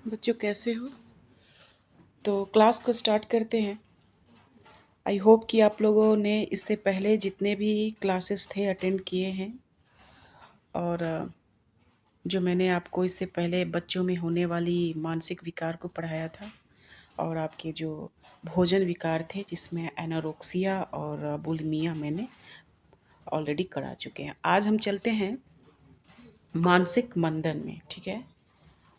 बच्चों कैसे हो। तो क्लास को स्टार्ट करते हैं। आई होप कि आप लोगों ने इससे पहले जितने भी क्लासेस थे अटेंड किए हैं। और जो मैंने आपको इससे पहले बच्चों में होने वाली मानसिक विकार को पढ़ाया था, और आपके जो भोजन विकार थे जिसमें एनोरेक्सिया और बुलिमिया मैंने ऑलरेडी करा चुके हैं। आज हम चलते हैं मानसिक मंदन में, ठीक है।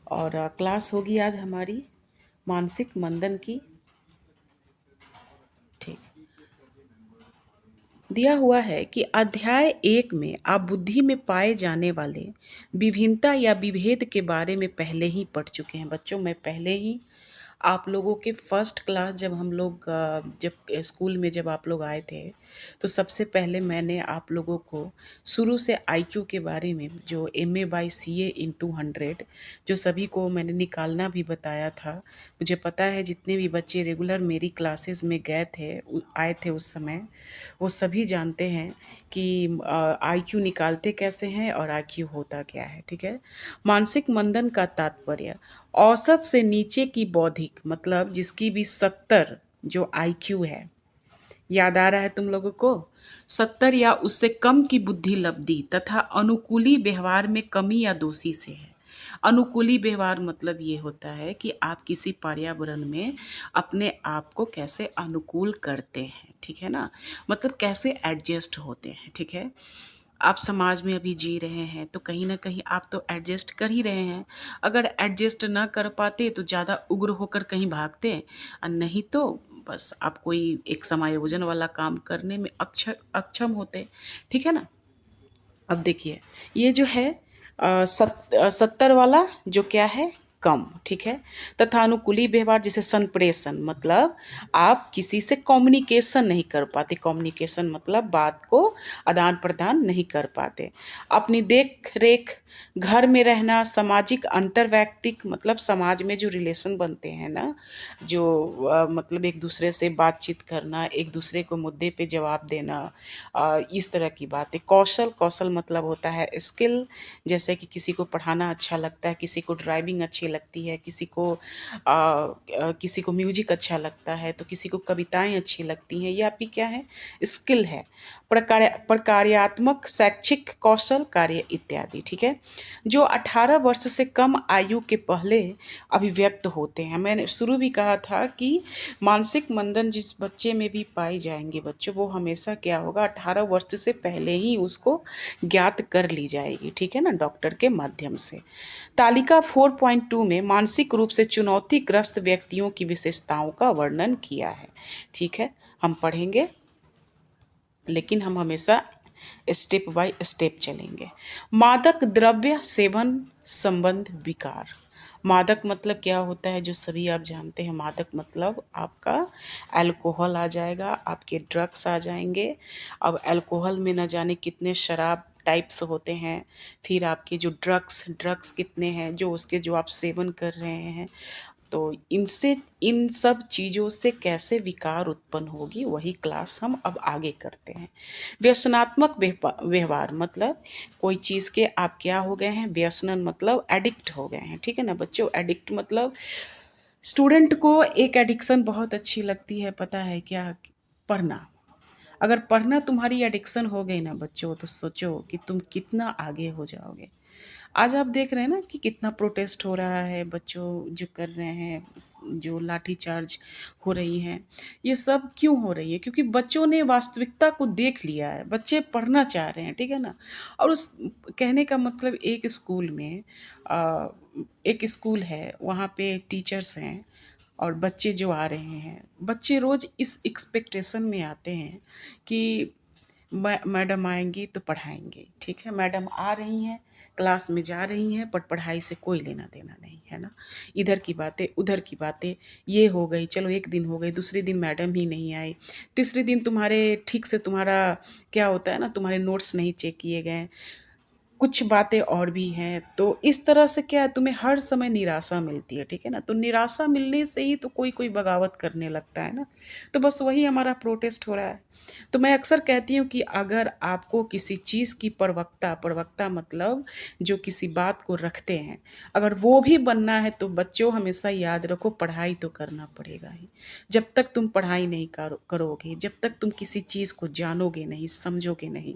और क्लास होगी आज हमारी मानसिक मंदन की। ठीक, दिया हुआ है कि अध्याय 1 में आप बुद्धि में पाए जाने वाले विभिन्नता या विभेद के बारे में पहले ही पढ़ चुके हैं। बच्चों, मैं पहले ही आप लोगों के फर्स्ट क्लास जब हम लोग जब स्कूल में जब आप लोग आए थे, तो सबसे पहले मैंने आप लोगों को शुरू से आईक्यू के बारे में, जो MA/CA इन 100, जो सभी को मैंने निकालना भी बताया था। मुझे पता है जितने भी बच्चे रेगुलर मेरी क्लासेस में गए थे, आए थे उस समय, वो सभी जानते हैं कि आईक्यू निकालते कैसे हैं और आईक्यू होता क्या है, ठीक है। मानसिक मंदन का तात्पर्य औसत से नीचे की बौद्धिक, मतलब जिसकी भी 70 जो आईक्यू है, याद आ रहा है तुम लोगों को, 70 या उससे कम की बुद्धि लब्धि तथा अनुकूली व्यवहार में कमी या दोषी से है। अनुकूली व्यवहार मतलब ये होता है कि आप किसी पर्यावरण में अपने आप को कैसे अनुकूल करते हैं, ठीक है ना, मतलब कैसे एडजस्ट होते हैं, ठीक है। आप समाज में अभी जी रहे हैं तो कहीं ना कहीं आप तो एडजस्ट कर ही रहे हैं। अगर एडजस्ट ना कर पाते तो ज़्यादा उग्र होकर कहीं भागते, और नहीं तो बस आप कोई एक समायोजन वाला काम करने में अक्षम होते, ठीक है ना। अब देखिए, ये जो है 70 वाला जो क्या है, कम, ठीक है। तथा अनुकूली व्यवहार जैसे संप्रेषण, मतलब आप किसी से कम्युनिकेशन नहीं कर पाते। कम्युनिकेशन मतलब बात को आदान प्रदान नहीं कर पाते। अपनी देख रेख, घर में रहना, सामाजिक अंतर्वैयक्तिक, मतलब समाज में जो रिलेशन बनते हैं ना, जो मतलब एक दूसरे से बातचीत करना, एक दूसरे को मुद्दे पे जवाब देना, इस तरह की बातें। कौशल, कौशल मतलब होता है स्किल, जैसे कि किसी को पढ़ाना अच्छा लगता है, किसी को ड्राइविंग अच्छी लगती है, किसी को म्यूजिक अच्छा लगता है, तो किसी को कविताएं अच्छी लगती हैं, ये आपकी क्या है, स्किल है। प्रकार्यात्मक, शैक्षिक कौशल, कार्य इत्यादि, ठीक है। जो 18 वर्ष से कम आयु के पहले अभिव्यक्त होते हैं। मैंने शुरू भी कहा था कि मानसिक मंदन जिस बच्चे में भी पाए जाएंगे बच्चों, वो हमेशा क्या होगा, 18 वर्ष से पहले ही उसको ज्ञात कर ली जाएगी, ठीक है ना, डॉक्टर के माध्यम से। तालिका 4.2 में मानसिक रूप से चुनौतीग्रस्त व्यक्तियों की विशेषताओं का वर्णन किया है, ठीक है। हम पढ़ेंगे, लेकिन हम हमेशा स्टेप बाय स्टेप चलेंगे। मादक द्रव्य सेवन संबंध विकार। मादक मतलब क्या होता है, जो सभी आप जानते हैं। मादक मतलब आपका अल्कोहल आ जाएगा, आपके ड्रग्स आ जाएंगे। अब अल्कोहल में न जाने कितने शराब टाइप्स होते हैं, फिर आपके जो ड्रग्स ड्रग्स कितने हैं जो उसके जो आप सेवन कर रहे हैं। तो इनसे, इन सब चीज़ों से कैसे विकार उत्पन्न होगी, वही क्लास हम अब आगे करते हैं। व्यसनात्मक व्यवहार मतलब कोई चीज़ के आप क्या हो गए हैं, व्यसनन मतलब एडिक्ट हो गए हैं, ठीक है ना बच्चों। एडिक्ट मतलब स्टूडेंट को एक एडिक्शन बहुत अच्छी लगती है, पता है क्या, पढ़ना। अगर पढ़ना तुम्हारी एडिक्शन हो गई ना बच्चों, तो सोचो कि तुम कितना आगे हो जाओगे। आज आप देख रहे हैं ना कि कितना प्रोटेस्ट हो रहा है, बच्चों जो कर रहे हैं, जो लाठी चार्ज हो रही हैं, ये सब क्यों हो रही है, क्योंकि बच्चों ने वास्तविकता को देख लिया है। बच्चे पढ़ना चाह रहे हैं, ठीक है ना। और उस कहने का मतलब, एक स्कूल में आ, एक स्कूल है, वहाँ पे टीचर्स हैं और बच्चे जो आ रहे हैं, बच्चे रोज़ इस एक्सपेक्टेशन में आते हैं कि मैडम आएंगी तो पढ़ाएंगे, ठीक है। मैडम आ रही हैं, क्लास में जा रही हैं, पर पढ़ाई से कोई लेना देना नहीं है ना। इधर की बातें उधर की बातें, ये हो गई, चलो एक दिन हो गई, दूसरे दिन मैडम ही नहीं आई, तीसरे दिन तुम्हारे ठीक से तुम्हारा क्या होता है ना, तुम्हारे नोट्स नहीं चेक किए गए, कुछ बातें और भी हैं। तो इस तरह से क्या है, तुम्हें हर समय निराशा मिलती है, ठीक है ना? तो निराशा मिलने से ही तो कोई-कोई बगावत करने लगता है ना। तो बस वही हमारा प्रोटेस्ट हो रहा है। तो मैं अक्सर कहती हूँ कि अगर आपको किसी चीज़ की प्रवक्ता प्रवक्ता मतलब जो किसी बात को रखते हैं, अगर वो भी बनना है तो बच्चों हमेशा याद रखो पढ़ाई तो करना पड़ेगा ही। जब तक तुम पढ़ाई नहीं करोगे, जब तक तुम किसी चीज़ को जानोगे नहीं, समझोगे नहीं,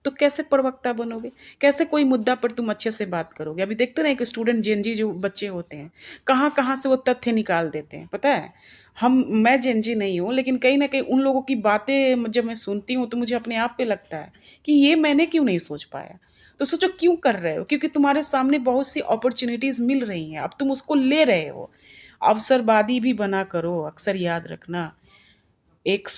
तो कैसे प्रवक्ता बनोगे? कैसे कोई मुद्दा पर तुम अच्छे से बात करोगे? अभी देखते हो ना एक स्टूडेंट जेन ज़ी जो बच्चे होते हैं, कहाँ-कहाँ से वो तथ्य निकाल देते हैं, पता है? मैं जेन ज़ी नहीं हूँ, लेकिन कहीं न कहीं उन लोगों की बातें जब मैं सुनती हूँ, तो मुझे अपने आप पे लगता है कि ये मैंने क्यों नहीं सोच पाया? तो सोचो क्यों कर रहे हो? क्योंकि तुम्हारे सामने बहुत सी अपॉर्च्युनिटीज़ मिल रही हैं, अब तुम उसको ले रहे हो। अवसरवादी भी बना करो, अक्सर याद रखना। एक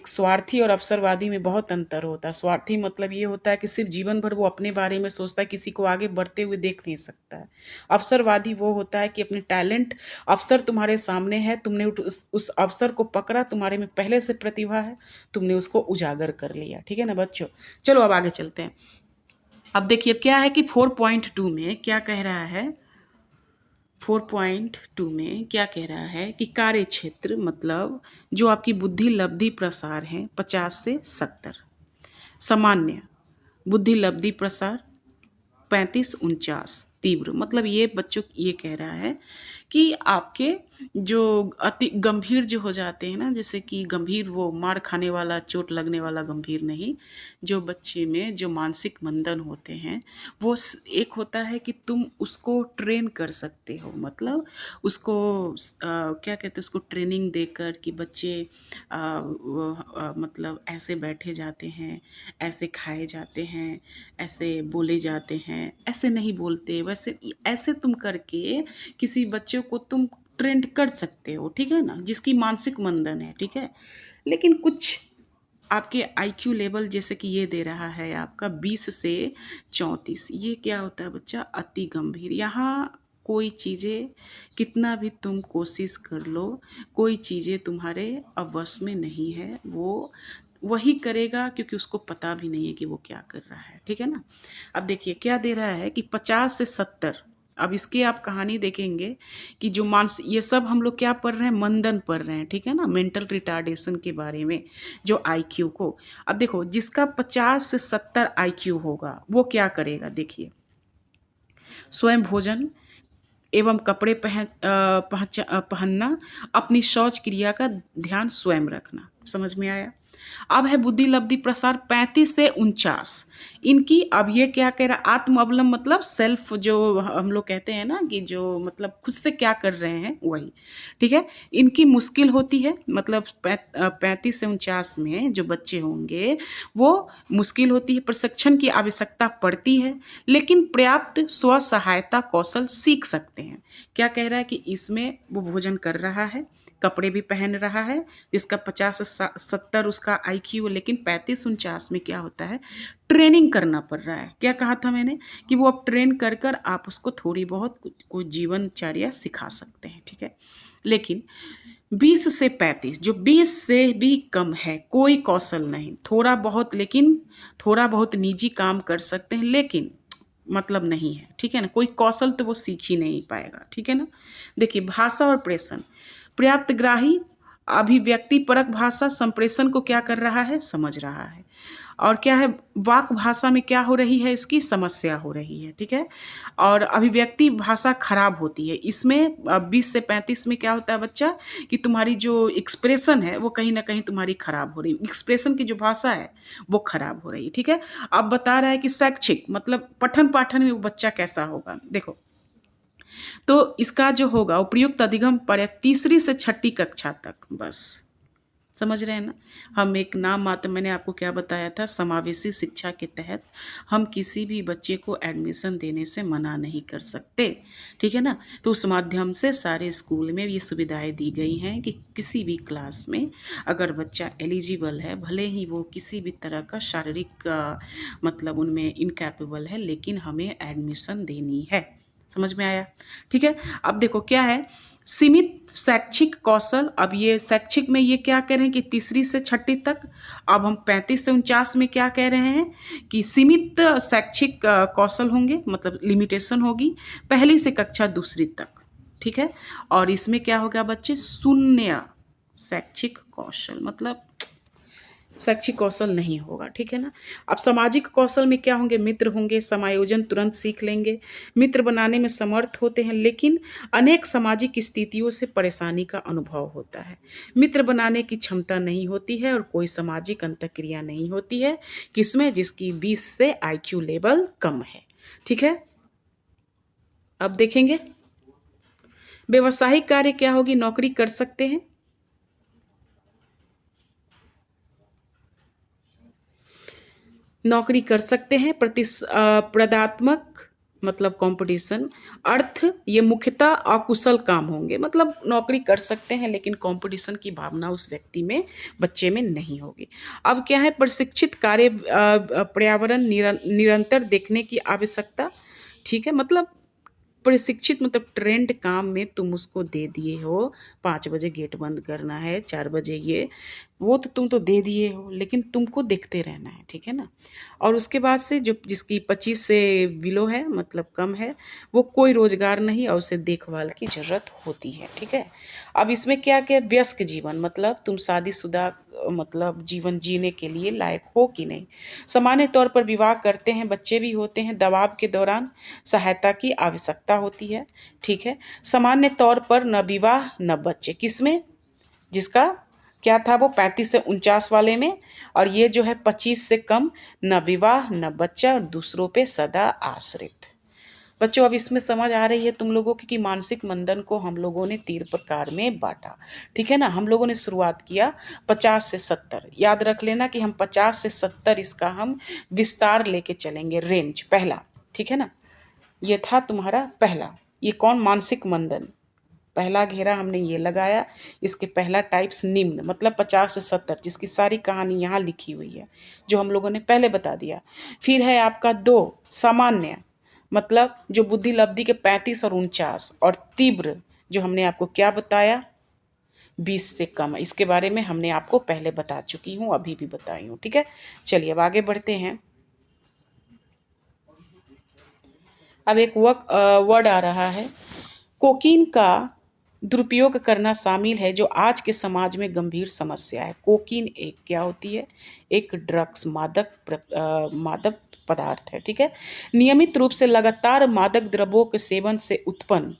स्वार्थी और अवसरवादी में बहुत अंतर होता है। स्वार्थी मतलब ये होता है कि सिर्फ़ जीवन भर वो अपने बारे में सोचता है, किसी को आगे बढ़ते हुए देख नहीं सकता है। अवसरवादी वो होता है कि अपने टैलेंट अवसर तुम्हारे सामने है, तुमने उस अवसर को पकड़ा, तुम्हारे में पहले से प्रतिभा है, तुमने उसको उजागर कर लिया। ठीक है ना बच्चों? चलो अब आगे चलते हैं। अब देखिए क्या है कि 4.2 में क्या कह रहा है, 4.2 में क्या कह रहा है कि कार्य क्षेत्र मतलब जो आपकी बुद्धि लब्धि प्रसार है 50 से 70, सामान्य बुद्धि लब्धि प्रसार 35-49, तीव्र मतलब ये बच्चों ये कह रहा है कि आपके जो अति गंभीर जो हो जाते हैं ना, जैसे कि गंभीर वो मार खाने वाला, चोट लगने वाला गंभीर नहीं, जो बच्चे में जो मानसिक मंदन होते हैं, वो एक होता है कि तुम उसको ट्रेन कर सकते हो, मतलब उसको क्या कहते हैं, उसको ट्रेनिंग देकर कि बच्चे मतलब ऐसे बैठे जाते हैं, ऐसे खाए जाते हैं, ऐसे बोले जाते हैं, ऐसे नहीं बोलते, वैसे ऐसे तुम करके किसी बच्चे को तुम ट्रेंड कर सकते हो, ठीक है ना, जिसकी मानसिक मंदन है, ठीक है। लेकिन कुछ आपके आईक्यू लेवल जैसे कि ये दे रहा है आपका 20 से 34, ये क्या होता है बच्चा, अति गंभीर। यहाँ कोई चीज़ें कितना भी तुम कोशिश कर लो, कोई चीज़ें तुम्हारे अब वश में नहीं है, वो वही करेगा क्योंकि उसको पता भी नहीं है कि वो क्या कर रहा है, ठीक है ना। अब देखिए क्या दे रहा है कि 50 से 70, अब इसके आप कहानी देखेंगे कि जो मानस ये सब हम लोग क्या पढ़ रहे हैं, मंदन पढ़ रहे हैं, ठीक है ना, मेंटल रिटार्डेशन के बारे में, जो आईक्यू को। अब देखो जिसका 50 से 70 आईक्यू होगा वो क्या करेगा, देखिए स्वयं भोजन एवं कपड़े पहनना, अपनी शौच क्रिया का ध्यान स्वयं रखना। समझ में आया? अब है बुद्धि लब्धि प्रसार 35 से 49, इनकी अब ये क्या कह रहा है, आत्म अवलंब मतलब सेल्फ, जो हम लोग कहते हैं ना कि जो मतलब खुद से क्या कर रहे हैं वही, ठीक है। इनकी मुश्किल होती है, मतलब 35 से 49 में जो बच्चे होंगे वो मुश्किल होती है, प्रशिक्षण की आवश्यकता पड़ती है, लेकिन पर्याप्त स्व सहायता कौशल सीख सकते हैं। क्या कह रहा है कि इसमें वो भोजन कर रहा है, कपड़े भी पहन रहा है, जिसका 50 से 70 उसका आईक्यू, लेकिन 35-49 में क्या होता है, ट्रेनिंग करना पड़ रहा है। क्या कहा था मैंने कि वो अब ट्रेन कर कर आप उसको थोड़ी बहुत कोई जीवनचर्या सिखा सकते हैं, ठीक है। लेकिन 20 से 35, जो 20 से भी कम है, कोई कौशल नहीं, थोड़ा बहुत, लेकिन थोड़ा बहुत निजी काम कर सकते हैं, लेकिन मतलब नहीं है, ठीक है ना, कोई कौशल तो वो सीख ही नहीं पाएगा, ठीक है ना। देखिए भाषा और प्रेषण, पर्याप्त ग्राही अभिव्यक्ति परक भाषा संप्रेषण को क्या कर रहा है, समझ रहा है, और क्या है वाक भाषा में क्या हो रही है, इसकी समस्या हो रही है, ठीक है। और अभिव्यक्ति भाषा खराब होती है इसमें। 20 से 35 में क्या होता है बच्चा कि तुम्हारी जो एक्सप्रेशन है वो कहीं ना कहीं तुम्हारी खराब हो रही है, एक्सप्रेशन की जो भाषा है वो खराब हो रही है, ठीक है। अब बता रहा है कि शैक्षिक मतलब पठन पाठन में वो बच्चा कैसा होगा, देखो तो इसका जो होगा उपयुक्त अधिगम पढ़े तीसरी से छठी कक्षा तक, बस समझ रहे हैं ना। हम एक नाम मात्र, मैंने आपको क्या बताया था, समावेशी शिक्षा के तहत हम किसी भी बच्चे को एडमिशन देने से मना नहीं कर सकते, ठीक है ना। तो उस माध्यम से सारे स्कूल में ये सुविधाएं दी गई हैं कि किसी भी क्लास में अगर बच्चा एलिजिबल है, भले ही वो किसी भी तरह का शारीरिक मतलब उनमें इनकैपेबल है, लेकिन हमें एडमिशन देनी है। समझ में आया? ठीक है। अब देखो क्या है, सीमित शैक्षिक कौशल, अब ये शैक्षिक में ये क्या कह रहे हैं कि तीसरी से छठी तक। अब हम 35 से 49 में क्या कह रहे हैं कि सीमित शैक्षिक कौशल होंगे, मतलब लिमिटेशन होगी पहली से कक्षा दूसरी तक, ठीक है। और इसमें क्या होगा बच्चे, शून्य शैक्षिक कौशल, मतलब शैक्षिक कौशल नहीं होगा, ठीक है ना। अब सामाजिक कौशल में क्या होंगे, मित्र होंगे, समायोजन तुरंत सीख लेंगे, मित्र बनाने में समर्थ होते हैं, लेकिन अनेक सामाजिक स्थितियों से परेशानी का अनुभव होता है। मित्र बनाने की क्षमता नहीं होती है और कोई सामाजिक अंतःक्रिया नहीं होती है, किसमें, जिसकी 20 से IQ लेवल कम है, ठीक है। अब देखेंगे व्यवसायिक कार्य क्या होगी, नौकरी कर सकते हैं, नौकरी कर सकते हैं, प्रतिस्पर्धात्मक मतलब कंपटीशन। अर्थ, ये मुख्यतः अकुशल काम होंगे, मतलब नौकरी कर सकते हैं लेकिन कंपटीशन की भावना उस व्यक्ति में, बच्चे में नहीं होगी। अब क्या है, प्रशिक्षित कार्य पर्यावरण निरंतर देखने की आवश्यकता, ठीक है। मतलब प्रशिक्षित मतलब ट्रेंड काम में तुम उसको दे दिए हो, 5 बजे गेट बंद करना है, 4 बजे ये, वो तो तुम तो दे दिए हो, लेकिन तुमको देखते रहना है, ठीक है ना। और उसके बाद से जो जिसकी 25 से बिलो है, मतलब कम है, वो कोई रोजगार नहीं और उसे देखभाल की जरूरत होती है, ठीक है। अब इसमें क्या क्या, व्यस्क जीवन मतलब तुम शादीशुदा मतलब जीवन जीने के लिए लायक हो कि नहीं। सामान्य तौर पर विवाह करते हैं, बच्चे भी होते हैं, दबाव के दौरान सहायता की आवश्यकता होती है, ठीक है। सामान्य तौर पर न विवाह न बच्चे, किसमें, जिसका क्या था वो 35 से 49 वाले में, और ये जो है 25 से कम, न विवाह न बच्चा और दूसरों पे सदा आश्रित। बच्चों अब इसमें समझ आ रही है तुम लोगों की कि मानसिक मंदन को हम लोगों ने 3 प्रकार में बांटा, ठीक है ना। हम लोगों ने शुरुआत किया 50 से 70, याद रख लेना कि हम 50 से 70 इसका हम विस्तार लेके चलेंगे, रेंज पहला, ठीक है ना। ये था तुम्हारा पहला, ये कौन, मानसिक मंदन, पहला घेरा हमने ये लगाया। इसके पहला टाइप्स निम्न, मतलब 50 से 70, जिसकी सारी कहानी यहाँ लिखी हुई है, जो हम लोगों ने पहले बता दिया। फिर है आपका 2 सामान्य, मतलब जो बुद्धि लब्धि के 35 और 49, और तीव्र जो हमने आपको क्या बताया, 20 से कम। इसके बारे में हमने आपको पहले बता चुकी हूँ, अभी भी बताई हूँ, ठीक है। चलिए अब आगे बढ़ते हैं। अब एक वर्ड आ रहा है, कोकीन का दुरुपयोग करना शामिल है, जो आज के समाज में गंभीर समस्या है। कोकीन एक क्या होती है, एक ड्रग्स, मादक पदार्थ है, ठीक है। नियमित रूप से लगातार मादक द्रव्यों के सेवन से उत्पन्न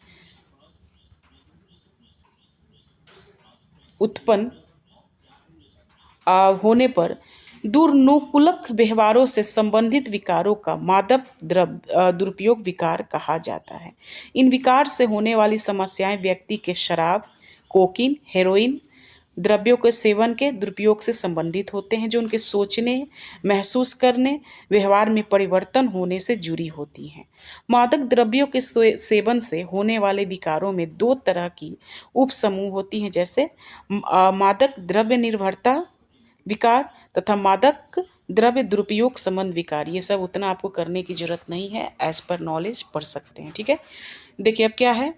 होने पर दुर्नुकुलक व्यवहारों से संबंधित विकारों का मादक दुरुपयोग विकार कहा जाता है। इन विकार से होने वाली समस्याएं व्यक्ति के शराब, कोकीन, हेरोइन द्रव्यों के सेवन के दुरुपयोग से संबंधित होते हैं, जो उनके सोचने, महसूस करने, व्यवहार में परिवर्तन होने से जुड़ी होती हैं। मादक द्रव्यों के सेवन से होने वाले विकारों में 2 तरह की उपसमूह होती हैं, जैसे मादक द्रव्य निर्भरता विकार तथा मादक द्रव्य दुरुपयोग संबंध विकार। ये सब उतना आपको करने की जरूरत नहीं है, एज पर नॉलेज पढ़ सकते हैं, ठीक है। देखिए अब क्या है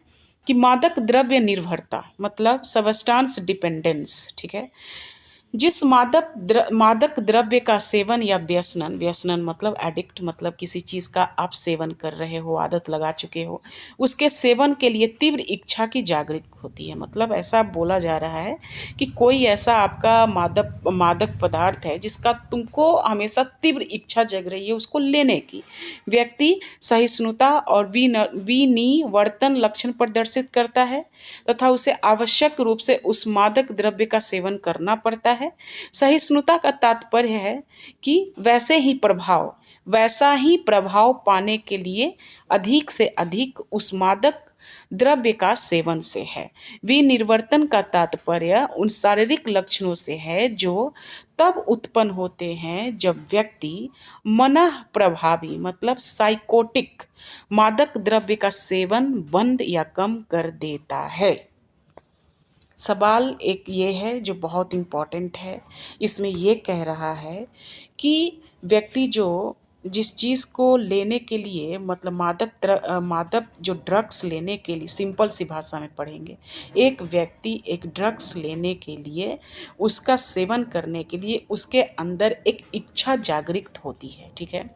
कि मादक द्रव्य निर्भरता मतलब सबस्टांस डिपेंडेंस, ठीक है। जिस मादक द्रव्य का सेवन या व्यसनन, व्यसनन मतलब एडिक्ट, मतलब किसी चीज़ का आप सेवन कर रहे हो, आदत लगा चुके हो, उसके सेवन के लिए तीव्र इच्छा की जागृत होती है। मतलब ऐसा बोला जा रहा है कि कोई ऐसा आपका मादक पदार्थ है जिसका तुमको हमेशा तीव्र इच्छा जग रही है उसको लेने की। व्यक्ति सहिष्णुता और विनिवर्तन लक्षण प्रदर्शित करता है तथा उसे आवश्यक रूप से उस मादक द्रव्य का सेवन करना पड़ता है। सहिष्णुता का तात्पर्य है कि वैसा ही प्रभाव पाने के लिए अधिक से अधिक उस मादक द्रव्य का सेवन से है। विनिवर्तन का तात्पर्य उन शारीरिक लक्षणों से है जो तब उत्पन्न होते हैं जब व्यक्ति मनः प्रभावी मतलब साइकोटिक मादक द्रव्य का सेवन बंद या कम कर देता है। सवाल एक ये है जो बहुत इम्पॉर्टेंट है, इसमें ये कह रहा है कि व्यक्ति जो जिस चीज़ को लेने के लिए मतलब मादक जो ड्रग्स लेने के लिए, सिंपल सी भाषा में पढ़ेंगे, एक व्यक्ति एक ड्रग्स लेने के लिए, उसका सेवन करने के लिए उसके अंदर एक इच्छा जागृत होती है, ठीक है।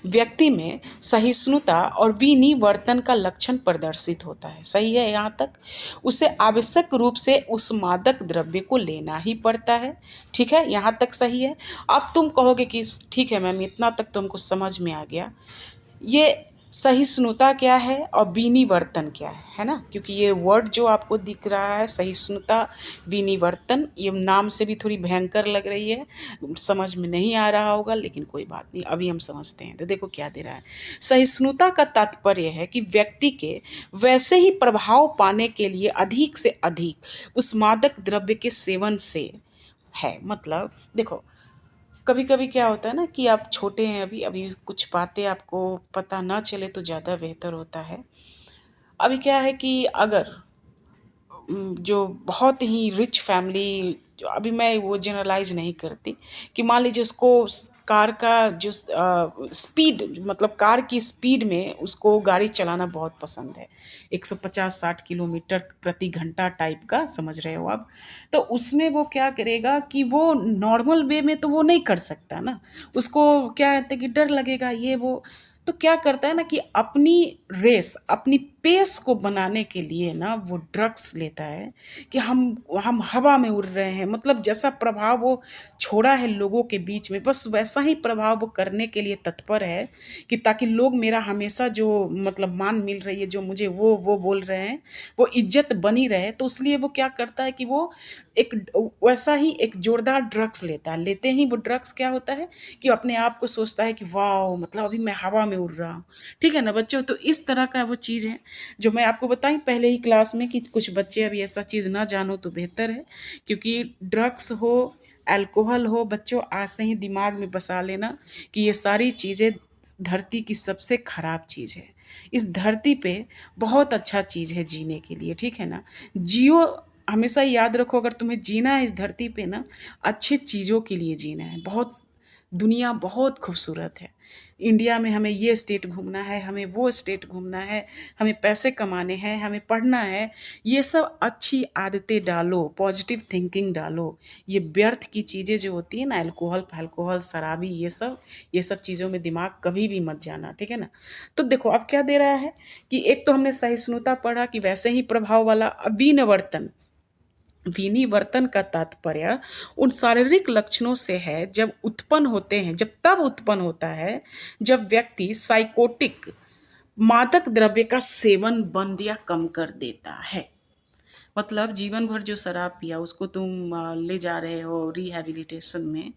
व्यक्ति में सहिष्णुता और विनिवर्तन का लक्षण प्रदर्शित होता है। सही है यहाँ तक। उसे आवश्यक रूप से उस मादक द्रव्य को लेना ही पड़ता है। ठीक है, यहाँ तक सही है। अब तुम कहोगे कि ठीक है मैम, इतना तक तो हमको समझ में आ गया, ये सहिष्णुता क्या है और विनिवर्तन क्या है ना। क्योंकि ये वर्ड जो आपको दिख रहा है सहिष्णुता, विनिवर्तन, ये नाम से भी थोड़ी भयंकर लग रही है, समझ में नहीं आ रहा होगा, लेकिन कोई बात नहीं, अभी हम समझते हैं। तो देखो क्या दे रहा है। सहिष्णुता का तात्पर्य है कि व्यक्ति के वैसे ही प्रभाव पाने के लिए अधिक से अधिक उस मादक द्रव्य के सेवन से है। मतलब देखो, कभी कभी क्या होता है ना कि आप छोटे हैं, अभी अभी कुछ बातें आपको पता ना चले तो ज़्यादा बेहतर होता है। अभी क्या है कि अगर जो बहुत ही रिच फैमिली, जो अभी मैं वो जनरलाइज नहीं करती, कि मान लीजिए उसको कार का जो स्पीड, मतलब कार की स्पीड में उसको गाड़ी चलाना बहुत पसंद है, 150-60 किलोमीटर प्रति घंटा टाइप का, समझ रहे हो आप। तो उसमें वो क्या करेगा कि वो नॉर्मल वे में तो वो नहीं कर सकता ना, उसको क्या कहते हैं कि डर लगेगा ये वो। तो क्या करता है ना कि अपनी रेस, अपनी पेस को बनाने के लिए ना वो ड्रग्स लेता है कि हम हवा में उड़ रहे हैं, मतलब जैसा प्रभाव वो छोड़ा है लोगों के बीच में, बस वैसा ही प्रभाव वो करने के लिए तत्पर है कि ताकि लोग मेरा हमेशा जो मतलब मान मिल रही है, जो मुझे वो बोल रहे हैं, वो इज्जत बनी रहे। तो इसलिए वो क्या करता है कि वो एक वैसा ही एक जोरदार ड्रग्स लेता है। लेते ही वो ड्रग्स क्या होता है कि अपने आप को सोचता है कि वाह, मतलब अभी मैं हवा में उड़ रहा हूँ। ठीक है ना बच्चों, तो इस तरह का वो चीज़ है जो मैं आपको बताई पहले ही क्लास में कि कुछ बच्चे अभी ऐसा चीज़ ना जानो तो बेहतर है। क्योंकि ड्रग्स हो, अल्कोहल हो, बच्चों आज से ही दिमाग में बसा लेना कि ये सारी चीज़ें धरती की सबसे खराब चीज़ है। इस धरती पे बहुत अच्छा चीज़ है जीने के लिए, ठीक है ना। जियो, हमेशा याद रखो, अगर तुम्हें जीना है इस धरती पे ना, अच्छे चीज़ों के लिए जीना है। बहुत, दुनिया बहुत खूबसूरत है। इंडिया में हमें ये स्टेट घूमना है, हमें वो स्टेट घूमना है, हमें पैसे कमाने हैं, हमें पढ़ना है। ये सब अच्छी आदतें डालो, पॉजिटिव थिंकिंग डालो। ये व्यर्थ की चीज़ें जो होती है ना, अल्कोहल अल्कोहल शराबी, ये सब चीज़ों में दिमाग कभी भी मत जाना, ठीक है ना। तो देखो अब क्या दे रहा है कि एक तो हमने सहिष्णुता पढ़ा कि वैसे ही प्रभाव वाला। अविनवर्तन, विनिवर्तन का तात्पर्य उन शारीरिक लक्षणों से है जब उत्पन्न होते हैं, जब तब उत्पन्न होता है जब व्यक्ति साइकोटिक मादक द्रव्य का सेवन बंद या कम कर देता है। मतलब जीवन भर जो शराब पिया उसको तुम ले जा रहे हो रिहैबिलिटेशन में,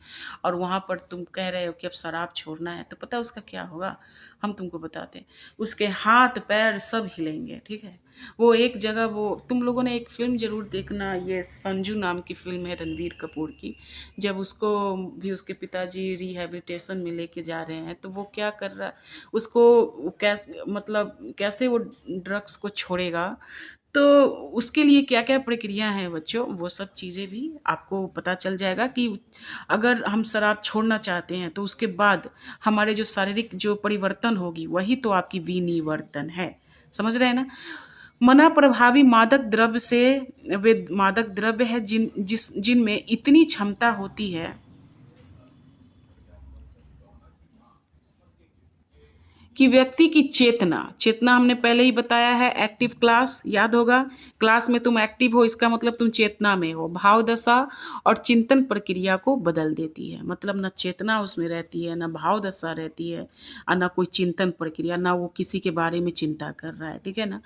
और वहाँ पर तुम कह रहे हो कि अब शराब छोड़ना है, तो पता है उसका क्या होगा। हम तुमको बताते हैं, उसके हाथ पैर सब हिलेंगे, ठीक है। वो एक जगह, वो तुम लोगों ने एक फिल्म जरूर देखना, ये संजू नाम की फिल्म है रणवीर कपूर की। जब उसको भी उसके पिताजी रिहैबिलिटेशन में लेके जा रहे हैं, तो वो क्या कर रहा, उसको कैसे, मतलब कैसे वो ड्रग्स को छोड़ेगा, तो उसके लिए क्या क्या प्रक्रिया है बच्चों, वो सब चीज़ें भी आपको पता चल जाएगा कि अगर हम शराब छोड़ना चाहते हैं तो उसके बाद हमारे जो शारीरिक जो परिवर्तन होगी वही तो आपकी विनिवर्तन है। समझ रहे हैं ना। मना प्रभावी मादक द्रव्य से, वे मादक द्रव्य है जिनमें इतनी क्षमता होती है कि व्यक्ति की चेतना, चेतना हमने पहले ही बताया है, एक्टिव क्लास याद होगा। क्लास में तुम एक्टिव हो, इसका मतलब तुम चेतना में हो। भाव दशा और चिंतन प्रक्रिया को बदल देती है, मतलब न चेतना उसमें रहती है, न भाव दशा रहती है, और न कोई चिंतन प्रक्रिया, न वो किसी के बारे में चिंता कर रहा है, ठीक है ना।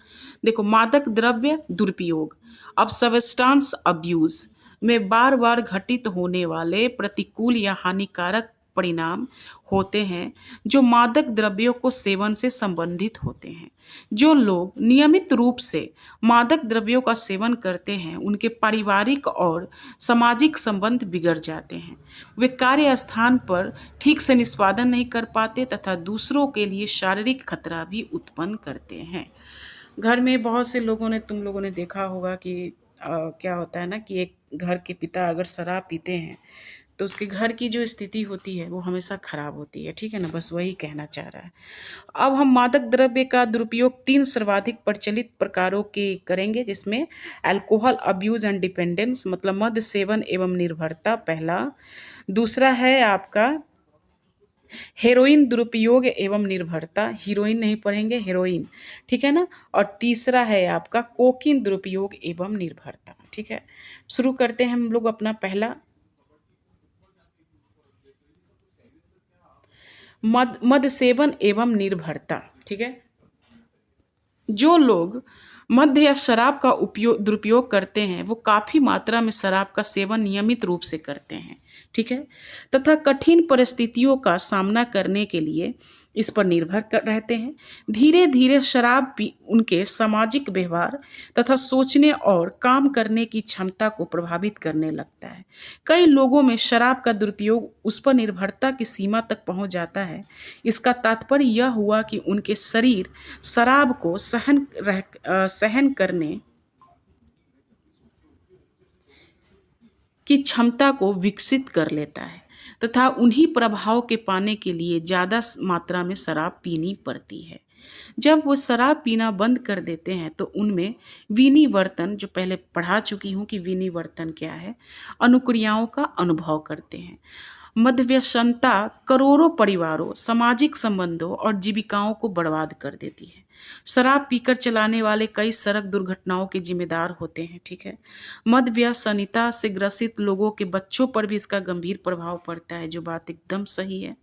देखो, मादक द्रव्य दुरुपयोग, अब सब्सटेंस अब्यूज में बार बार घटित होने वाले प्रतिकूल या हानिकारक परिणाम होते हैं जो मादक द्रव्यों को सेवन से संबंधित होते हैं। जो लोग नियमित रूप से मादक द्रव्यों का सेवन करते हैं उनके पारिवारिक और सामाजिक संबंध बिगड़ जाते हैं। वे कार्य स्थान पर ठीक से निष्पादन नहीं कर पाते तथा दूसरों के लिए शारीरिक खतरा भी उत्पन्न करते हैं। घर में बहुत से लोगों ने, तुम लोगों ने देखा होगा कि क्या होता है ना कि एक घर के पिता अगर शराब पीते हैं तो उसके घर की जो स्थिति होती है वो हमेशा खराब होती है, ठीक है ना, बस वही कहना चाह रहा है। अब हम मादक द्रव्य का दुरुपयोग 3 सर्वाधिक प्रचलित प्रकारों के करेंगे, जिसमें अल्कोहल अब्यूज एंड डिपेंडेंस मतलब मद्य सेवन एवं निर्भरता पहला, दूसरा है आपका हेरोइन दुरुपयोग एवं निर्भरता, हीरोइन नहीं पढ़ेंगे, हेरोइन, ठीक है ना, और तीसरा है आपका कोकीन दुरुपयोग एवं निर्भरता, ठीक है। शुरू करते हैं हम लोग अपना पहला मद सेवन एवं निर्भरता, ठीक है। जो लोग मद्य या शराब का दुरुपयोग करते हैं वो काफ़ी मात्रा में शराब का सेवन नियमित रूप से करते हैं, ठीक है, तथा कठिन परिस्थितियों का सामना करने के लिए इस पर निर्भर कर रहते हैं। धीरे धीरे शराब पी उनके सामाजिक व्यवहार तथा सोचने और काम करने की क्षमता को प्रभावित करने लगता है। कई लोगों में शराब का दुरुपयोग उस पर निर्भरता की सीमा तक पहुंच जाता है। इसका तात्पर्य यह हुआ कि उनके शरीर शराब को सहन करने की क्षमता को विकसित कर लेता है तथा उन्हीं प्रभाव के पाने के लिए ज़्यादा मात्रा में शराब पीनी पड़ती है। जब वो शराब पीना बंद कर देते हैं तो उनमें विनिवर्तन, जो पहले पढ़ा चुकी हूँ कि विनिवर्तन क्या है, अनुक्रियाओं का अनुभव करते हैं। मध्यव्यसनता करोड़ों परिवारों, सामाजिक संबंधों और जीविकाओं को बर्बाद कर देती है। शराब पीकर चलाने वाले कई सड़क दुर्घटनाओं के जिम्मेदार होते हैं, ठीक है। मध्यव्यसनिता से ग्रसित लोगों के बच्चों पर भी इसका गंभीर प्रभाव पड़ता है, जो बात एकदम सही है।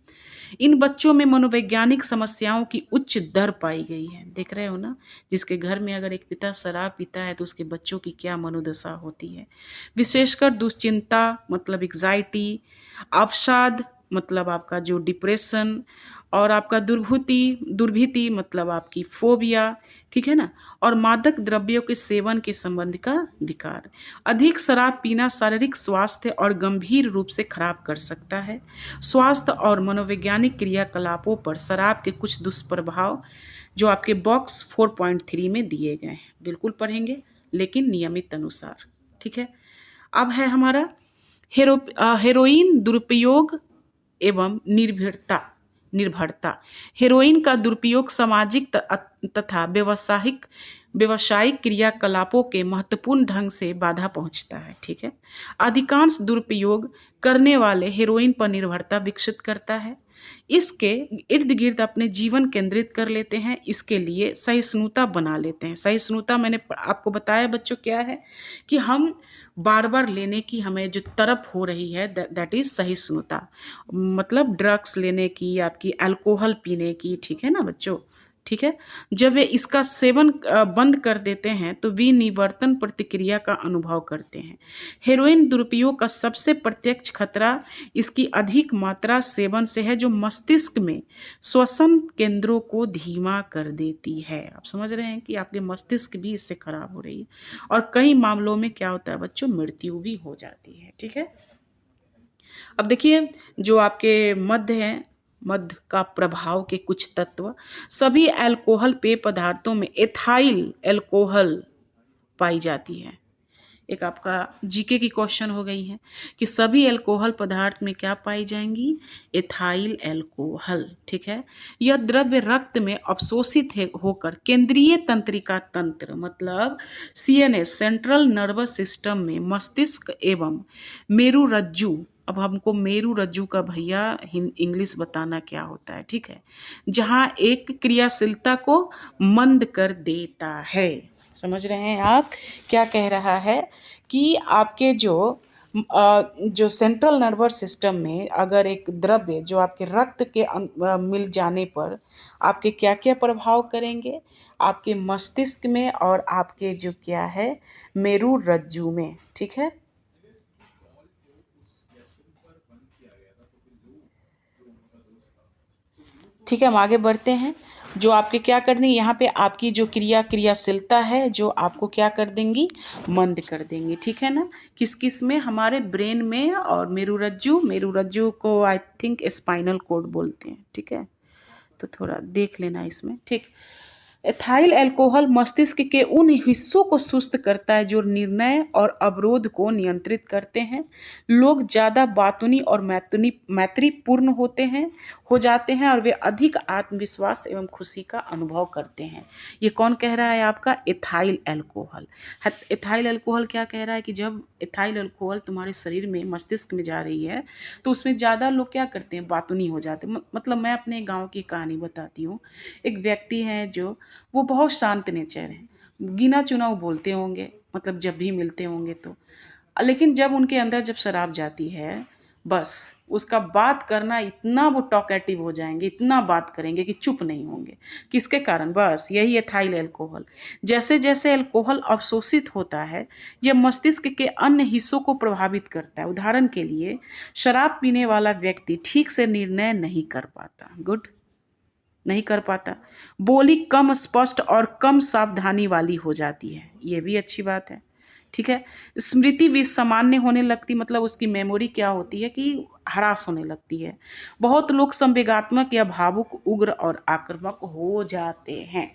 इन बच्चों में मनोवैज्ञानिक समस्याओं की उच्च दर पाई गई है। देख रहे हो ना, जिसके घर में अगर एक पिता शराब पीता है तो उसके बच्चों की क्या मनोदशा होती है। विशेषकर दुश्चिंता मतलब एग्जाइटी, अवसाद मतलब आपका जो डिप्रेशन, और आपका दुर्भीति मतलब आपकी फोबिया, ठीक है ना, और मादक द्रव्यों के सेवन के संबंध का विकार। अधिक शराब पीना शारीरिक स्वास्थ्य और गंभीर रूप से खराब कर सकता है। स्वास्थ्य और मनोवैज्ञानिक क्रियाकलापों पर शराब के कुछ दुष्प्रभाव जो आपके बॉक्स 4.3 में दिए गए हैं, बिल्कुल पढ़ेंगे लेकिन नियमित अनुसार, ठीक है। अब है हमारा हेरोइन दुरुपयोग एवं निर्भरता। हेरोइन का दुरुपयोग सामाजिक तथा व्यवसायिक क्रियाकलापों के महत्वपूर्ण ढंग से बाधा पहुंचता है, ठीक है। अधिकांश दुरुपयोग करने वाले हेरोइन पर निर्भरता विकसित करता है। इसके इर्द गिर्द अपने जीवन केंद्रित कर लेते हैं, इसके लिए सहिष्णुता बना लेते हैं। सहिष्णुता मैंने आपको बताया बच्चों क्या है, कि हम बार बार लेने की हमें जो तरफ हो रही है, दैट इज सहिष्णुता, मतलब ड्रग्स लेने की, आपकी अल्कोहल पीने की, ठीक है ना बच्चों, ठीक है। जब वे इसका सेवन बंद कर देते हैं तो विनिवर्तन प्रतिक्रिया का अनुभव करते हैं। हेरोइन दुरुपयोग का सबसे प्रत्यक्ष खतरा इसकी अधिक मात्रा सेवन से है, जो मस्तिष्क में श्वसन केंद्रों को धीमा कर देती है। आप समझ रहे हैं कि आपके मस्तिष्क भी इससे खराब हो रही है, और कई मामलों में क्या होता है बच्चों, मृत्यु भी हो जाती है, ठीक है। अब देखिए, जो आपके मद्य का प्रभाव के कुछ तत्व, सभी अल्कोहल पेय पदार्थों में एथाइल अल्कोहल पाई जाती है। एक आपका जीके की क्वेश्चन हो गई है कि सभी अल्कोहल पदार्थ में क्या पाई जाएंगी, एथाइल अल्कोहल, ठीक है। यह द्रव्य रक्त में अवशोषित होकर केंद्रीय तंत्रिका तंत्र मतलब सीएनएस सेंट्रल नर्वस सिस्टम में मस्तिष्क एवं मेरुरज्जु, अब हमको मेरुरज्जु का भैया इंग्लिश बताना क्या होता है, ठीक है, जहाँ एक क्रियाशीलता को मंद कर देता है। समझ रहे हैं आप क्या कह रहा है, कि आपके जो सेंट्रल नर्वस सिस्टम में अगर एक द्रव्य जो आपके रक्त के मिल जाने पर आपके क्या क्या प्रभाव करेंगे, आपके मस्तिष्क में और आपके जो क्या है मेरुरज्जु में, ठीक है। ठीक है, हम आगे बढ़ते हैं। जो आपके क्या करनी, यहाँ पे आपकी जो क्रियाशीलता है जो आपको क्या कर देंगी, मंद कर देंगी, ठीक है ना। किस किस में, हमारे ब्रेन में, और मेरुरज्जु को आई थिंक स्पाइनल कोड बोलते हैं, ठीक है, तो थोड़ा देख लेना इसमें, ठीक। एथाइल अल्कोहल मस्तिष्क के उन हिस्सों को सुस्त करता है जो निर्णय और अवरोध को नियंत्रित करते हैं। लोग ज़्यादा बातूनी और मैत्रीपूर्ण हो जाते हैं और वे अधिक आत्मविश्वास एवं खुशी का अनुभव करते हैं। ये कौन कह रहा है? आपका एथाइल अल्कोहल। एथाइल अल्कोहल क्या कह रहा है कि जब एथाइल अल्कोहल तुम्हारे शरीर में, मस्तिष्क में जा रही है तो उसमें ज़्यादा लोग क्या करते हैं? बातूनी हो जाते हैं। मतलब मैं अपने गाँव की कहानी बताती हूँ। एक व्यक्ति हैं जो, वो बहुत शांत नेचर हैं, गिना चुनाव बोलते होंगे, मतलब जब भी मिलते होंगे तो, लेकिन जब उनके अंदर जब शराब जाती है, बस उसका बात करना इतना, वो टॉकेटिव हो जाएंगे, इतना बात करेंगे कि चुप नहीं होंगे। किसके कारण? बस यही एथाइल अल्कोहल। जैसे जैसे अल्कोहल अवशोषित होता है, यह मस्तिष्क के अन्य हिस्सों को प्रभावित करता है। उदाहरण के लिए, शराब पीने वाला व्यक्ति ठीक से निर्णय नहीं कर पाता। गुड, नहीं कर पाता। बोली कम स्पष्ट और कम सावधानी वाली हो जाती है, ये भी अच्छी बात है। ठीक है। स्मृति भी सामान्य होने लगती, मतलब उसकी मेमोरी क्या होती है कि हरास होने लगती है। बहुत लोग संवेगात्मक या भावुक, उग्र और आक्रामक हो जाते हैं।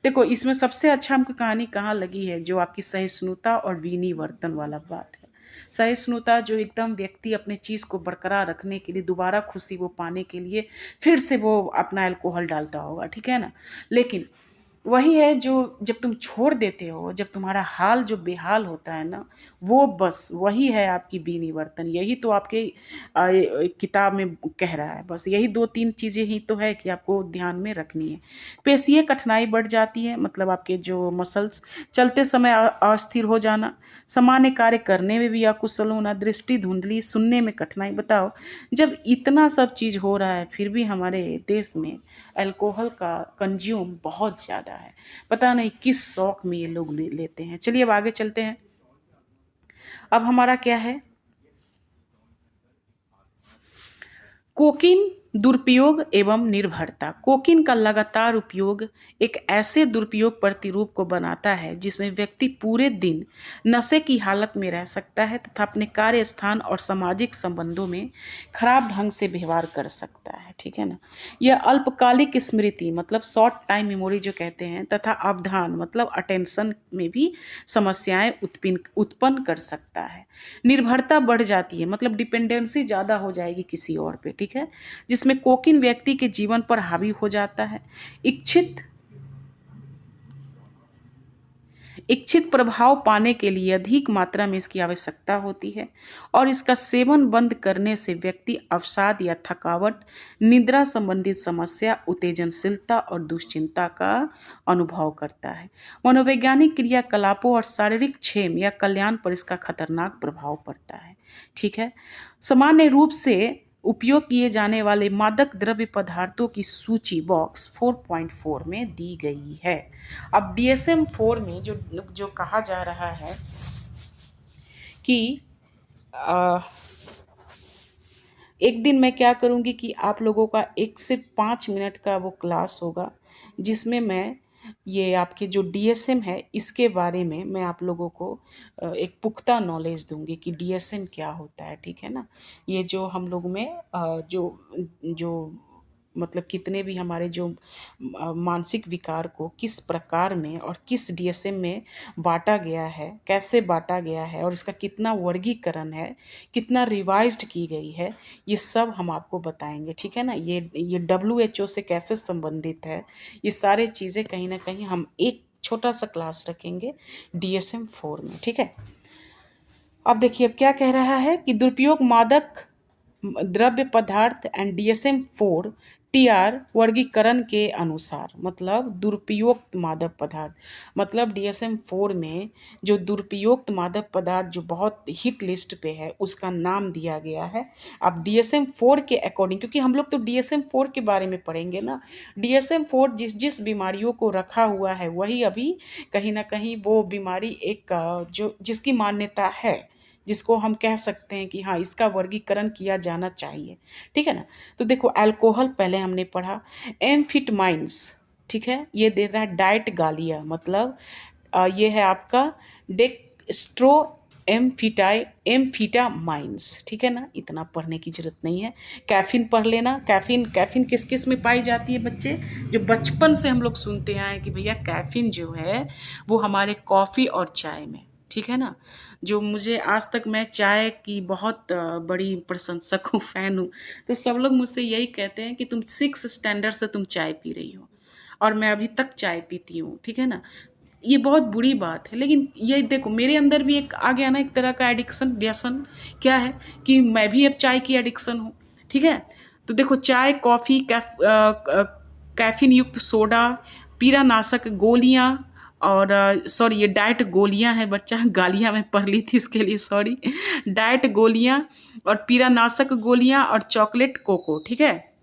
देखो, इसमें सबसे अच्छा हमको कहानी कहाँ लगी है? जो आपकी सहिष्णुता और विनिवर्तन वाला बात है। सहिष्णुता, जो एकदम व्यक्ति अपने चीज़ को बरकरार रखने के लिए, दोबारा खुशी वो पाने के लिए फिर से वो अपना अल्कोहल डालता होगा, ठीक है ना। लेकिन वही है जो जब तुम छोड़ देते हो, जब तुम्हारा हाल जो बेहाल होता है ना, वो बस वही है आपकी विनिवर्तन। यही तो आपके किताब में कह रहा है। बस यही 2-3 चीज़ें ही तो है कि आपको ध्यान में रखनी है। पेशीय कठिनाई बढ़ जाती है, मतलब आपके जो मसल्स, चलते समय अस्थिर हो जाना, सामान्य कार्य करने में भी अकुशल होना, दृष्टि धुंधली, सुनने में कठिनाई। बताओ, जब इतना सब चीज़ हो रहा है फिर भी हमारे देश में अल्कोहल का कंज्यूम बहुत ज़्यादा है। पता नहीं किस शौक में ये लोग लेते हैं। चलिए अब आगे चलते हैं। अब हमारा क्या है? कोकीन दुरुपयोग एवं निर्भरता। कोकीन का लगातार उपयोग एक ऐसे दुरुपयोग प्रतिरूप को बनाता है जिसमें व्यक्ति पूरे दिन नशे की हालत में रह सकता है तथा अपने कार्य स्थान और सामाजिक संबंधों में खराब ढंग से व्यवहार कर सकता है। ठीक है ना। यह अल्पकालिक स्मृति, मतलब शॉर्ट टाइम मेमोरी जो कहते हैं, तथा अवधान, मतलब अटेंशन में भी समस्याएं उत्पन्न कर सकता है। निर्भरता बढ़ जाती है, मतलब डिपेंडेंसी ज़्यादा हो जाएगी किसी और पे। ठीक है। जिसमें कोकीन व्यक्ति के जीवन पर हावी हो जाता है। इच्छित प्रभाव पाने के लिए अधिक मात्रा में इसकी आवश्यकता होती है और इसका सेवन बंद करने से व्यक्ति अवसाद या थकावट, निद्रा संबंधित समस्या, उत्तेजनशीलता और दुश्चिंता का अनुभव करता है। मनोवैज्ञानिक क्रियाकलापों और शारीरिक क्षेम या कल्याण पर इसका खतरनाक प्रभाव पड़ता है। ठीक है। सामान्य रूप से उपयोग किए जाने वाले मादक द्रव्य पदार्थों की सूची बॉक्स 4.4 में दी गई है। अब DSM-4 में जो जो कहा जा रहा है कि आ, एक दिन मैं क्या करूँगी कि आप लोगों का 1 से 5 मिनट का वो क्लास होगा, जिसमें मैं ये आपके जो DSM है इसके बारे में मैं आप लोगों को एक पुख्ता नॉलेज दूंगी कि DSM क्या होता है। ठीक है ना। ये जो हम लोग में जो जो मतलब कितने भी हमारे जो मानसिक विकार को किस प्रकार में और किस DSM में बांटा गया है, कैसे बांटा गया है और इसका कितना वर्गीकरण है, कितना रिवाइज्ड की गई है, ये सब हम आपको बताएंगे। ठीक है ना। ये WHO से कैसे संबंधित है, ये सारे चीज़ें कहीं ना कहीं हम एक छोटा सा क्लास रखेंगे DSM-4 में। ठीक है। अब देखिए, अब क्या कह रहा है कि दुरुपयोग मादक द्रव्य पदार्थ एंड DSM-4 TR वर्गीकरण के अनुसार, मतलब दुरुपयुक्त मादक पदार्थ, मतलब DSM-4 में जो दुरुपयुक्त मादक पदार्थ जो बहुत हिट लिस्ट पे है उसका नाम दिया गया है। अब DSM-4 के अकॉर्डिंग, क्योंकि हम लोग तो DSM-4 के बारे में पढ़ेंगे ना, DSM-4 जिस जिस बीमारियों को रखा हुआ है वही अभी कहीं ना कहीं वो बीमारी एक जो जिसकी मान्यता है, जिसको हम कह सकते हैं कि हाँ इसका वर्गीकरण किया जाना चाहिए। ठीक है ना। तो देखो, अल्कोहल पहले हमने पढ़ा, एम्फिटमाइंस। ठीक है। ये देता है डाइट गालिया, मतलब ये है आपका डेक्स्ट्रो एम्फीटामाइंस, ठीक है ना, इतना पढ़ने की जरूरत नहीं है। कैफीन पढ़ लेना। कैफीन कैफीन किस किस में पाई जाती है बच्चे? जो बचपन से हम लोग सुनते आए कि भैया कैफीन जो है वो हमारे कॉफ़ी और चाय में, ठीक है ना। जो मुझे आज तक, मैं चाय की बहुत बड़ी प्रशंसक हूँ, फ़ैन हूँ, तो सब लोग मुझसे यही कहते हैं कि तुम 6 स्टैंडर्ड से तुम चाय पी रही हो और मैं अभी तक चाय पीती हूँ, ठीक है ना। ये बहुत बुरी बात है, लेकिन ये देखो मेरे अंदर भी एक आ गया ना एक तरह का एडिक्शन, व्यसन। क्या है कि मैं भी अब चाय की एडिक्शन हूँ, ठीक है। तो देखो चाय, कॉफ़ी, कैफीन युक्त सोडा, पीड़ानाशक गोलियाँ, और सॉरी ये डाइट गोलियाँ हैं बच्चा, गालियाँ मैं पढ़ ली थी इसके लिए सॉरी। डाइट गोलियाँ और पीड़ानाशक गोलियाँ और चॉकलेट कोको, ठीक है।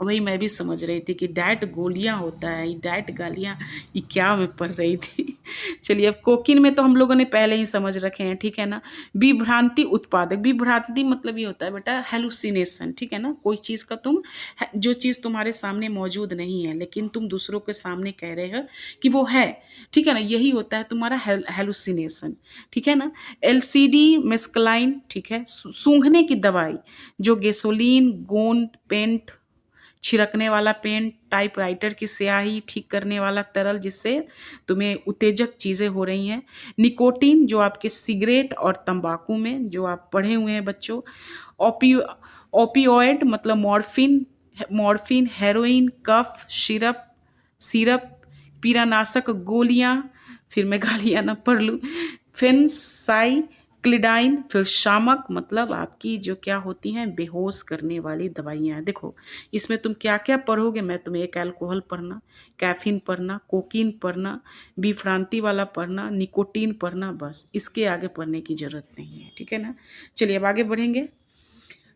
वही मैं भी समझ रही थी कि डाइट गोलियां होता है, ये डाइट गालियां, ये क्या मैं पढ़ रही थी। चलिए, अब कोकीन में तो हम लोगों ने पहले ही समझ रखे हैं, ठीक है ना। विभ्रांति उत्पादक, विभ्रांति मतलब ये होता है बेटा हेलुसिनेशन, ठीक है ना। कोई चीज़ का तुम, जो चीज़ तुम्हारे सामने मौजूद नहीं है लेकिन तुम दूसरों के सामने कह रहे हो कि वो है, ठीक है ना, यही होता है तुम्हारा हेलुसिनेशन, ठीक है ना। एलसीडी मेस्कलाइन, ठीक है, सूंघने की दवाई, जो गैसोलीन, गोंद, पेंट, छिड़कने वाला पेन, टाइपराइटर की स्याही, ठीक करने वाला तरल जिससे तुम्हें उत्तेजक चीज़ें हो रही हैं, निकोटीन जो आपके सिगरेट और तंबाकू में, जो आप पढ़े हुए हैं बच्चों, ओपी ओपियोइड मतलब morphine, heroin, cough syrup syrup, पीड़ानाशक गोलियां, फिर मैं गालियां ना पढ़ लूँ, फेंसाइक्लिडाइन, फिर शामक मतलब आपकी जो क्या होती हैं बेहोश करने वाली दवाइयाँ। देखो इसमें तुम क्या क्या पढ़ोगे, मैं तुम्हें एक अल्कोहल पढ़ना, कैफीन पढ़ना, कोकीन पढ़ना, विभ्रांति वाला पढ़ना, निकोटीन पढ़ना, बस इसके आगे पढ़ने की ज़रूरत नहीं है, ठीक है ना। चलिए अब आगे बढ़ेंगे।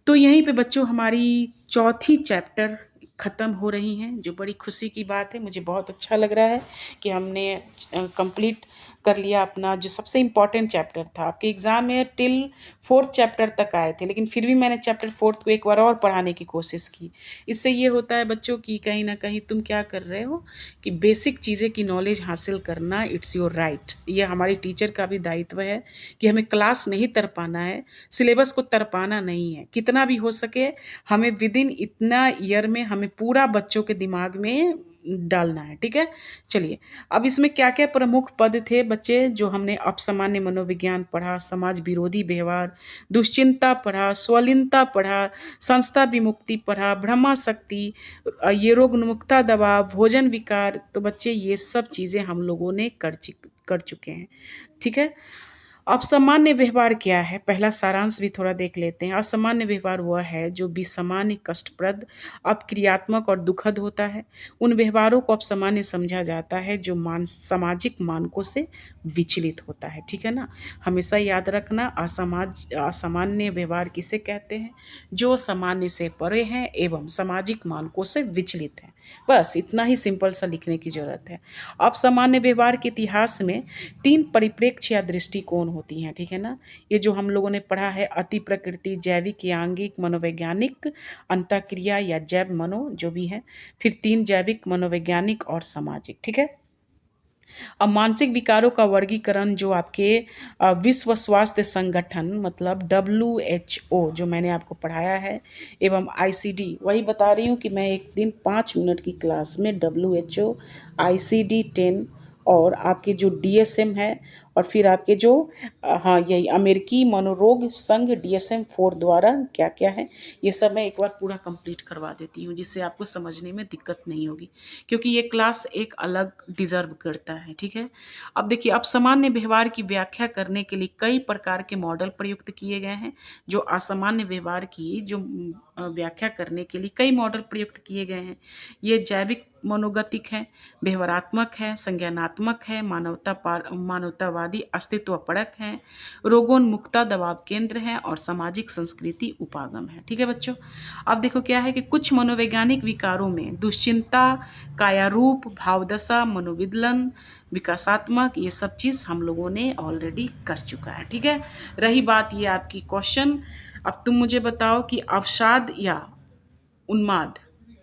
तो यहीं पे बच्चों हमारी चौथी चैप्टर ख़त्म हो रही हैं, जो बड़ी खुशी की बात है। मुझे बहुत अच्छा लग रहा है कि हमने कंप्लीट कर लिया अपना जो सबसे इम्पॉर्टेंट चैप्टर था। आपके एग्ज़ाम में टिल 4th चैप्टर तक आए थे, लेकिन फिर भी मैंने चैप्टर 4th को एक बार और पढ़ाने की कोशिश की। इससे ये होता है बच्चों कि कहीं ना कहीं तुम क्या कर रहे हो कि बेसिक चीज़ें की नॉलेज हासिल करना, इट्स योर राइट। ये हमारी टीचर का भी दायित्व है कि हमें क्लास नहीं तरपाना है, सिलेबस को तरपाना नहीं है। कितना भी हो सके हमें विद इन इतना ईयर में हमें पूरा बच्चों के दिमाग में डालना है, ठीक है। चलिए, अब इसमें क्या क्या प्रमुख पद थे बच्चे जो हमने अपसामान्य मनोविज्ञान पढ़ा, समाज विरोधी व्यवहार, दुश्चिंता पढ़ा, स्वलीनता पढ़ा, संस्था विमुक्ति पढ़ा, ब्रह्माशक्ति, ये रोग उन्मुक्ता दबाव, भोजन विकार। तो बच्चे ये सब चीज़ें हम लोगों ने कर चुके हैं, ठीक है। असामान्य व्यवहार क्या है, पहला सारांश भी थोड़ा देख लेते हैं। असामान्य व्यवहार वह है जो विसामान्य, कष्टप्रद, अपक्रियात्मक और दुखद होता है। उन व्यवहारों को अपसामान्य समझा जाता है जो सामाजिक मानकों से विचलित होता है, ठीक है ना। हमेशा याद रखना, असामान्य व्यवहार किसे कहते हैं? जो सामान्य से परे हैं एवं सामाजिक मानकों से विचलित हैं। बस इतना ही सिंपल सा लिखने की जरूरत है। असामान्य व्यवहार के इतिहास में 3 परिप्रेक्ष्य या दृष्टिकोण होती हैं, ठीक है ना। ये जो हम लोगों ने पढ़ा है, अति प्रकृति, जैविक या आंगिक, मनोवैज्ञानिक, अंतःक्रिया या जैव मनो जो भी है, फिर 3 जैविक, मनोवैज्ञानिक और सामाजिक, ठीक है। अब मानसिक विकारों का वर्गीकरण जो आपके विश्व स्वास्थ्य संगठन मतलब WHO जो मैंने आपको पढ़ाया है, एवं ICD, वही बता रही हूँ कि मैं एक दिन 5 मिनट की क्लास में WHO, ICD-10 और आपके जो DSM है, और फिर आपके जो हाँ यही अमेरिकी मनोरोग संघ DSM-4 द्वारा क्या क्या है, ये सब मैं एक बार पूरा कंप्लीट करवा देती हूँ जिससे आपको समझने में दिक्कत नहीं होगी, क्योंकि ये क्लास एक अलग डिजर्व करता है, ठीक है। अब देखिए, अब सामान्य व्यवहार की व्याख्या करने के लिए कई प्रकार के मॉडल प्रयुक्त किए गए हैं। जो असामान्य व्यवहार की जो व्याख्या करने के लिए कई मॉडल प्रयुक्त किए गए हैं। ये जैविक मनोगतिक है, व्यवहारात्मक है, संज्ञानात्मक है, मानवतावादी अस्तित्वपरक है, रोगोन्मुक्ता दबाव केंद्र है, और सामाजिक संस्कृति उपागम है, ठीक है बच्चों। अब देखो क्या है कि कुछ मनोवैज्ञानिक विकारों में दुश्चिंता, कायारूप, भावदशा, मनोविदलन, विकासात्मक, ये सब चीज़ हम लोगों ने ऑलरेडी कर चुका है, ठीक है। रही बात ये आपकी क्वेश्चन, अब तुम मुझे बताओ कि अवसाद या उन्माद,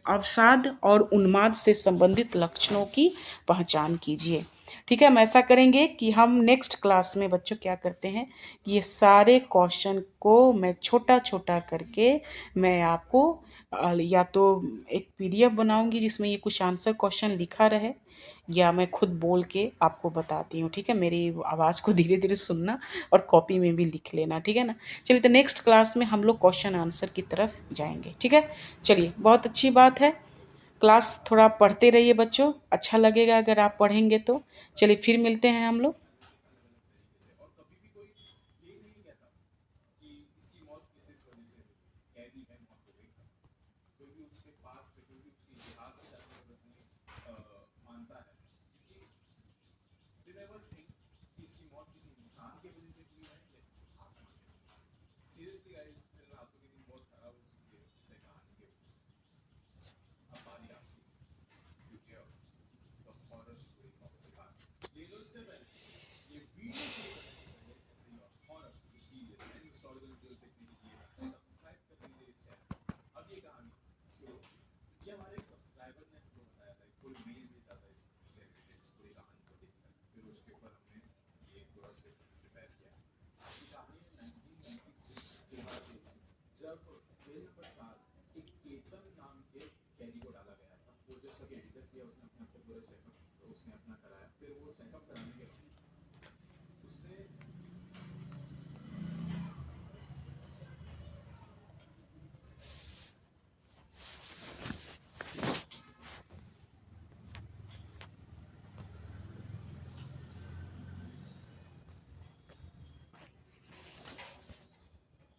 अवसाद और उन्माद से संबंधित लक्षणों की पहचान कीजिए। ठीक है, हम ऐसा करेंगे कि हम नेक्स्ट क्लास में बच्चों क्या करते हैं कि ये सारे क्वेश्चन को मैं छोटा छोटा करके मैं आपको या तो एक पीडीएफ बनाऊंगी जिसमें ये कुछ आंसर क्वेश्चन लिखा रहे, या मैं खुद बोल के आपको बताती हूँ। ठीक है, मेरी आवाज़ को धीरे धीरे सुनना और कॉपी में भी लिख लेना। ठीक है ना। चलिए, तो नेक्स्ट क्लास में हम लोग क्वेश्चन आंसर की तरफ जाएंगे। ठीक है, चलिए, बहुत अच्छी बात है। क्लास थोड़ा पढ़ते रहिए बच्चों, अच्छा लगेगा अगर आप पढ़ेंगे तो। चलिए, फिर मिलते हैं हम लोग।